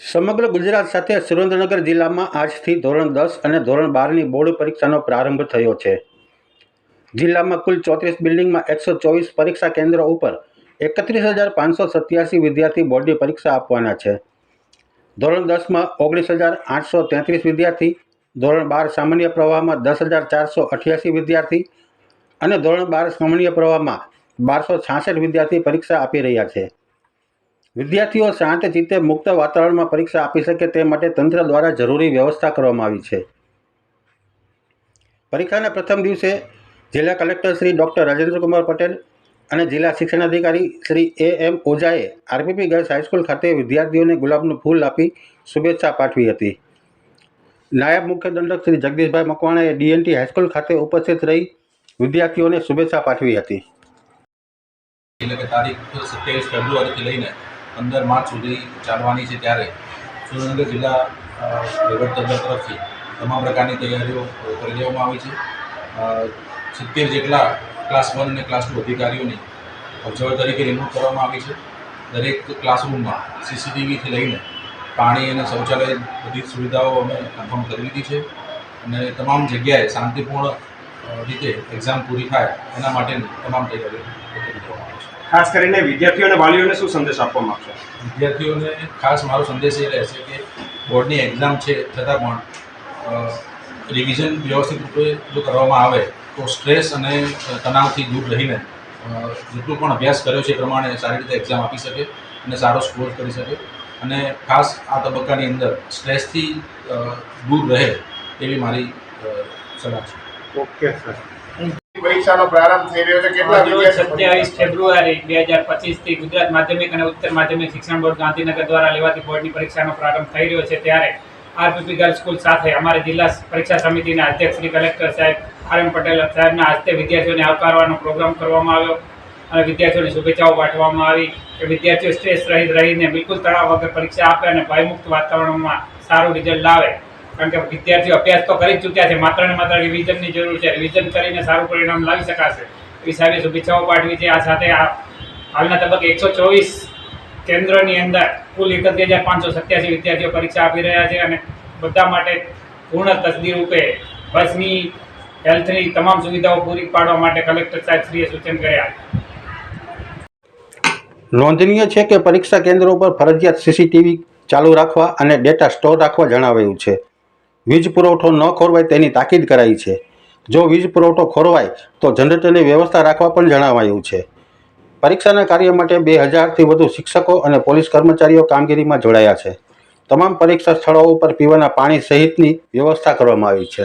સમગ્ર ગુજરાત સાથે સુરેન્દ્રનગર જિલ્લામાં આજથી ધોરણ 10 અને ધોરણ 12ની બોર્ડ પરીક્ષાનો પ્રારંભ થયો છે। જિલ્લામાં કુલ 34 બિલ્ડિંગમાં 124 પરીક્ષા કેન્દ્રો ઉપર 31,587 વિદ્યાર્થી બોર્ડની પરીક્ષા આપવાના છે। ધોરણ 10માં 19,833 વિદ્યાર્થી, ધોરણ 12 સામાન્ય પ્રવાહમાં 10,488 વિદ્યાર્થી અને ધોરણ 12 સામાન્ય પ્રવાહમાં 1266 વિદ્યાર્થી પરીક્ષા આપી રહ્યા છે। વિદ્યાર્થીઓ શાંત ચિત્તે મુક્ત વાતાવરણમાં પરીક્ષા આપી શકે તે માટે તંત્ર દ્વારા જરૂરી વ્યવસ્થા કરવામાં આવી છે। પરીક્ષાના પ્રથમ દિવસે જિલ્લા કલેક્ટર શ્રી ડૉક્ટર રાજેન્દ્રકુમાર પટેલ અને જિલ્લા શિક્ષણાધિકારી શ્રી A.M. ઓઝાએ આરપીપી ગર્લ્સ હાઈસ્કૂલ ખાતે વિદ્યાર્થીઓને ગુલાબનું ફૂલ આપી શુભેચ્છા પાઠવી હતી। નાયબ મુખ્ય દંડક શ્રી જગદીશભાઈ મકવાણાએ DNT હાઈસ્કૂલ ખાતે ઉપસ્થિત રહી વિદ્યાર્થીઓને શુભેચ્છા પાઠવી હતી। એટલે કે તારીખ 27 ફેબ્રુઆરીથી લઈને 15 માર્ચ સુધી ચાલવાની છે, ત્યારે સુરેન્દ્રનગર જિલ્લા વહીવટતંત્ર તરફથી તમામ પ્રકારની તૈયારીઓ કરી દેવામાં આવી છે। 70 જેટલા ક્લાસ 1 અને ક્લાસ 2 અધિકારીઓની ઓબ્ઝર્વર તરીકે નિમણૂક કરવામાં આવી છે। દરેક ક્લાસરૂમમાં CCTVથી લઈને પાણી અને શૌચાલય બધી સુવિધાઓ અમે કન્ફર્મ કરી લીધી છે અને તમામ જગ્યાએ શાંતિપૂર્ણ રીતે એક્ઝામ પૂરી થાય એના માટેની તમામ તૈયારીઓ કરી દેવામાં આવી છે। ખાસ કરીને વિદ્યાર્થીઓ અને વાલીઓને શું સંદેશ આપવા માંગશો? વિદ્યાર્થીઓને ખાસ મારો સંદેશ એ રહેશે કે બોર્ડની એક્ઝામ છે છતાં પણ રિવિઝન વ્યવસ્થિત રૂપે જો કરવામાં આવે તો સ્ટ્રેસ અને તણાવથી દૂર રહીને જેટલું પણ અભ્યાસ કર્યો છે એ પ્રમાણે સારી રીતે એક્ઝામ આપી શકે અને સારો સ્કોર કરી શકે અને ખાસ આ તબક્કાની અંદર સ્ટ્રેસથી દૂર રહે એવી મારી સલાહ છે। Okay sir. પરીક્ષાનો પ્રારંભ થઈ રહ્યો છે, કેટલા વિદ્યાર્થીઓ? 27 ફેબ્રુઆરી 2025 થી ગુજરાત માધ્યમિક અને ઉત્તર માધ્યમિક શિક્ષણ બોર્ડ ગાંધીનગર દ્વારા લેવાતી બોર્ડની પરીક્ષાનો પ્રારંભ થઈ રહ્યો છે, ત્યારે આરપીપી ગર્લ્સ સ્કૂલ સાથે અમારી જિલ્લા પરીક્ષા સમિતિના અધ્યક્ષ શ્રી કલેક્ટર સાહેબ RM પટેલ સાહેબના હસ્તે વિદ્યાર્થીઓને આવકારવાનો પ્રોગ્રામ કરવામાં આવ્યો અને વિદ્યાર્થીઓને શુભેચ્છાઓ પાઠવવામાં આવી કે વિદ્યાર્થીઓ સ્ટ્રેસ રહિત રહીને બિલકુલ તણાવ વગર પરીક્ષા આપે અને ભયમુક્ત વાતાવરણમાં સારું રિઝલ્ટ લાવે, કારણ કે વિદ્યાર્થીઓ અભ્યાસ તો કરી જ ચૂક્યા છે, માત્ર ને માત્ર રિવિઝનની જરૂર છે। રિવિઝન કરીને સારું પરિણામ લાવી શકાશે એવી સાહેબે શુભેચ્છાઓ પાઠવી છે। આ સાથે હાલના તબક્કે 124 કેન્દ્રોની અંદર કુલ 31,587 વિદ્યાર્થીઓ પરીક્ષા આપી રહ્યા છે અને બધા માટે પૂર્ણ તસદીર રૂપે બસની, હેલ્થની તમામ સુવિધાઓ પૂરી પાડવા માટે કલેક્ટર સાહેબશ્રીએ સૂચન કર્યા। નોંધનીય છે કે પરીક્ષા કેન્દ્રો પર ફરજિયાત CCTV ચાલુ રાખવા અને ડેટા સ્ટોર રાખવા જણાવાયું છે। વીજ પુરવઠો ન ખોરવાય તેની તાકીદ કરાઈ છે। જો વીજ પુરવઠો ખોરવાય તો જનરેટરની વ્યવસ્થા રાખવા પણ જણાવાયું છે। પરીક્ષાના કાર્ય માટે 2000થી વધુ શિક્ષકો અને પોલીસ કર્મચારીઓ કામગીરીમાં જોડાયા છે। તમામ પરીક્ષા સ્થળો ઉપર પીવાના પાણી સહિતની વ્યવસ્થા કરવામાં આવી છે।